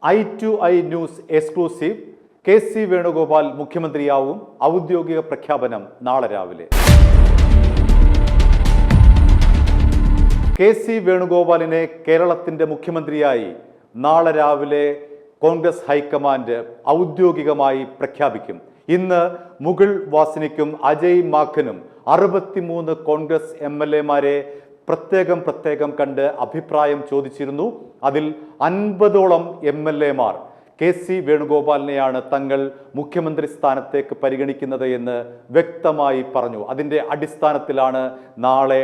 I2I news exclusive KC Venugopal മുഖ്യമന്ത്രിയാവും. ഔദ്യോഗിക പ്രഖ്യാപനം നാളെ രാവിലെ. KC വേണുഗോപാലിനെ കേരളത്തിന്റെ മുഖ്യമന്ത്രിയായി നാളെ രാവിലെ കോൺഗ്രസ് ഹൈക്കമാൻഡ് ഔദ്യോഗികമായി പ്രഖ്യാപിക്കും. ഇന്ന് മുകുൾ വാസ്നിക്കും അജയ് മാക്കനും 63 കോൺഗ്രസ് MLA-മാരെ പ്രത്യേകം കണ്ട് അഭിപ്രായം ചോദിച്ചിരുന്നു. അതിൽ 50ഓളം MLA-മാർ KC വേണുഗോപാലിനെയാണ് തങ്ങൾ മുഖ്യമന്ത്രി സ്ഥാനത്തേക്ക് പരിഗണിക്കുന്നത് എന്ന് വ്യക്തമായി പറഞ്ഞു. അതിൻ്റെ അടിസ്ഥാനത്തിലാണ് നാളെ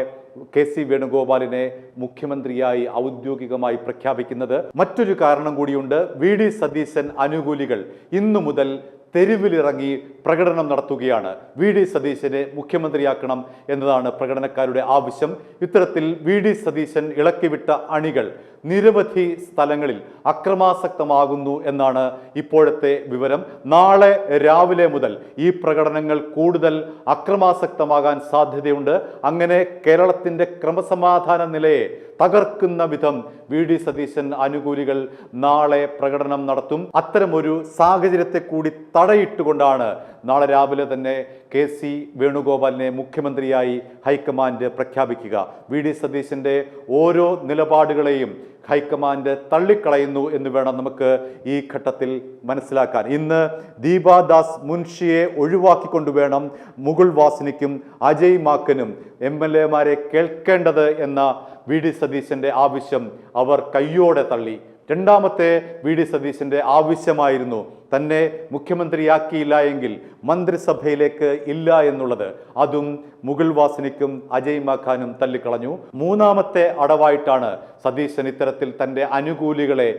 KC വേണുഗോപാലിനെ മുഖ്യമന്ത്രിയായി ഔദ്യോഗികമായി പ്രഖ്യാപിക്കുന്നത്. മറ്റൊരു കാരണം കൂടിയുണ്ട്. VD സതീശൻ അനുകൂലികൾ ഇന്നു മുതൽ തെരുവിലിറങ്ങി പ്രകടനം നടത്തുകയാണ്. VD സതീശനെ മുഖ്യമന്ത്രിയാക്കണം എന്നതാണ് പ്രകടനക്കാരുടെ ആവശ്യം. ഇത്തരത്തിൽ VD സതീശൻ ഇളക്കിവിട്ട അണികൾ നിരവധി സ്ഥലങ്ങളിൽ അക്രമാസക്തമാകുന്നു എന്നാണ് ഇപ്പോഴത്തെ വിവരം. നാളെ രാവിലെ മുതൽ ഈ പ്രകടനങ്ങൾ കൂടുതൽ അക്രമാസക്തമാകാൻ സാധ്യതയുണ്ട്. അങ്ങനെ കേരളത്തിന്റെ ക്രമസമാധാന നിലയെ തകർക്കുന്ന വിധം VD സതീശൻ അനുകൂലികൾ നാളെ പ്രകടനം നടത്തും. അത്തരമൊരു സാഹചര്യത്തെ കൂടി തടയിട്ടുകൊണ്ടാണ് നാളെ രാവിലെ തന്നെ KC വേണുഗോപാലിനെ മുഖ്യമന്ത്രിയായി ഹൈക്കമാൻഡ് പ്രഖ്യാപിക്കുക. VD സതീശന്റെ ഓരോ നിലപാടുകളെയും ഹൈക്കമാൻഡ് തള്ളിക്കളയുന്നു എന്ന് വേണം നമുക്ക് ഈ ഘട്ടത്തിൽ മനസ്സിലാക്കാൻ. ഇന്ന് ദീപാദാസ് മുൻഷിയെ ഒഴിവാക്കിക്കൊണ്ട് വേണം മുകുൾ വാസ്നിക്കും അജയ് മാക്കനും MLA-മാരെ കേൾക്കേണ്ടത് എന്ന VD സതീശന്റെ ആവശ്യം അവർ കയ്യോടെ തള്ളി. രണ്ടാമത്തെ VD സതീശന്റെ ആവശ്യമായിരുന്നു തന്നെ മുഖ്യമന്ത്രിയാക്കിയില്ല എങ്കിൽ മന്ത്രിസഭയിലേക്ക് ഇല്ല എന്നുള്ളത്. അതും മുകുൾ വാസ്നിക്കും അജയ് മാക്കാനും തള്ളിക്കളഞ്ഞു. മൂന്നാമത്തെ അടവായിട്ടാണ് സതീശൻ ഇത്തരത്തിൽ തൻ്റെ അനുകൂലികളെ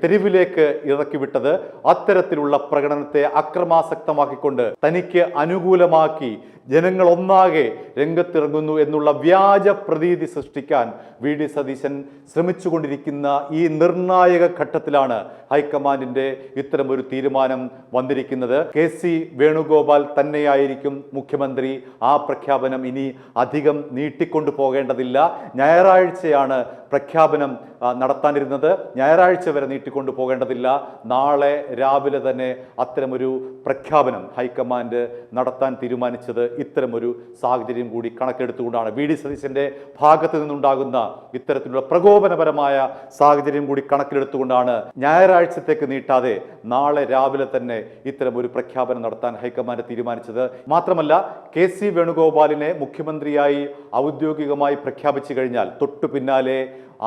തെരുവിലേക്ക് ഇറക്കിവിട്ടത്. അത്തരത്തിലുള്ള പ്രകടനത്തെ അക്രമാസക്തമാക്കിക്കൊണ്ട് തനിക്ക് അനുകൂലമാക്കി ജനങ്ങൾ ഒന്നാകെ രംഗത്തിറങ്ങുന്നു എന്നുള്ള വ്യാജ പ്രതീതി സൃഷ്ടിക്കാൻ VD സതീശൻ ശ്രമിച്ചുകൊണ്ടിരിക്കുന്ന ഈ നിർണായക ഘട്ടത്തിലാണ് ഹൈക്കമാൻഡിന്റെ ഇത്തരമൊരു തീരുമാനം വന്നിരിക്കുന്നത്. KC വേണുഗോപാൽ തന്നെയായിരിക്കും മുഖ്യമന്ത്രി. ആ പ്രഖ്യാപനം ഇനി അധികം നീട്ടിക്കൊണ്ടു പോകേണ്ടതില്ല. ഞായറാഴ്ചയാണ് പ്രഖ്യാപനം നടത്താനിരുന്നത്. ഞായറാഴ്ച വരെ നീട്ടിക്കൊണ്ടു പോകേണ്ടതില്ല. നാളെ രാവിലെ തന്നെ അത്തരമൊരു പ്രഖ്യാപനം ഹൈക്കമാൻഡ് നടത്താൻ തീരുമാനിച്ചത് ഇത്തരമൊരു സാഹചര്യം കൂടി കണക്കെടുത്തുകൊണ്ടാണ്. VD സതീശന്റെ ഭാഗത്ത് നിന്നുണ്ടാകുന്ന ഇത്തരത്തിലുള്ള പ്രകോപനപരമായ സാഹചര്യം കൂടി കണക്കിലെടുത്തുകൊണ്ടാണ് ഞായറാഴ്ചത്തേക്ക് നീട്ടാതെ നാളെ രാവിലെ തന്നെ ഇത്തരമൊരു പ്രഖ്യാപനം നടത്താൻ ഹൈക്കമാൻഡ് തീരുമാനിച്ചത്. മാത്രമല്ല KC വേണുഗോപാലിനെ മുഖ്യമന്ത്രിയായി ഔദ്യോഗികമായി പ്രഖ്യാപിച്ചു കഴിഞ്ഞാൽ തൊട്ടു പിന്നാലെ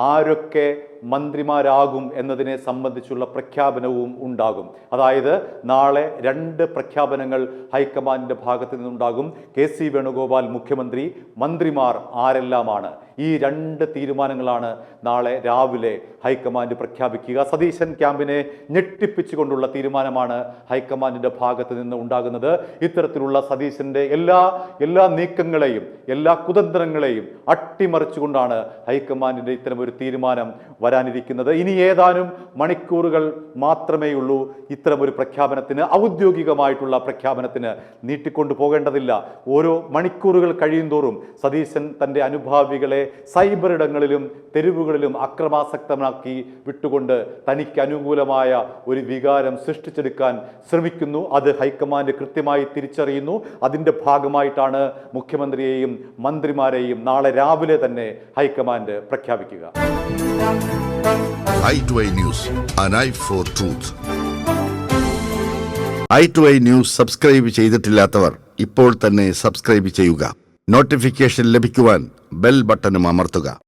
ആരൊക്കെ മന്ത്രിമാരാകും എന്നതിനെ സംബന്ധിച്ചുള്ള പ്രഖ്യാപനവും ഉണ്ടാകും. അതായത് നാളെ 2 പ്രഖ്യാപനങ്ങൾ ഹൈക്കമാൻഡിന്റെ ഭാഗത്തു നിന്നുണ്ടാകും. KC വേണുഗോപാൽ മുഖ്യമന്ത്രി, മന്ത്രിമാർ ആരെല്ലാമാണ്. ഈ 2 തീരുമാനങ്ങളാണ് നാളെ രാവിലെ ഹൈക്കമാൻഡ് പ്രഖ്യാപിക്കുക. സതീശൻ ക്യാമ്പിനെ ഞെട്ടിപ്പിച്ചുകൊണ്ടുള്ള തീരുമാനമാണ് ഹൈക്കമാൻഡിന്റെ ഭാഗത്ത് നിന്ന് ഉണ്ടാകുന്നത്. ഇത്തരത്തിലുള്ള സതീശന്റെ എല്ലാ നീക്കങ്ങളെയും എല്ലാ കുതന്ത്രങ്ങളെയും അട്ടിമറിച്ചുകൊണ്ടാണ് ഹൈക്കമാൻഡിന്റെ ഇത്തരമൊരു തീരുമാനം വരാനിരിക്കുന്നത്. ഇനി ഏതാനും മണിക്കൂറുകൾ മാത്രമേ ഉള്ളൂ ഇത്തരമൊരു പ്രഖ്യാപനത്തിന്, ഔദ്യോഗികമായിട്ടുള്ള പ്രഖ്യാപനത്തിന്. നീട്ടിക്കൊണ്ടു പോകേണ്ടതില്ല. ഓരോ മണിക്കൂറുകൾ കഴിയുന്തോറും സതീശൻ തൻ്റെ അനുഭാവികളെ സൈബർ ഇടങ്ങളിലും തെരുവുകളിലും അക്രമാസക്തമാക്കി വിട്ടുകൊണ്ട് തനിക്ക് അനുകൂലമായ ഒരു വികാരം സൃഷ്ടിച്ചെടുക്കാൻ ശ്രമിക്കുന്നു. അത് ഹൈക്കമാൻഡ് കൃത്യമായി തിരിച്ചറിയുന്നു. അതിൻ്റെ ഭാഗമായിട്ടാണ് മുഖ്യമന്ത്രിയെയും മന്ത്രിമാരെയും നാളെ രാവിലെ തന്നെ ഹൈക്കമാൻഡ് പ്രഖ്യാപിക്കുക. I2I News, an eye for truth. I2I News subscribe ചെയ്തിട്ടില്ലാത്തവർ ഇപ്പോൾ തന്നെ സബ്സ്ക്രൈബ് ചെയ്യുക. നോട്ടിഫിക്കേഷൻ ലഭിക്കുവാൻ ബെൽ ബട്ടണും അമർത്തുക.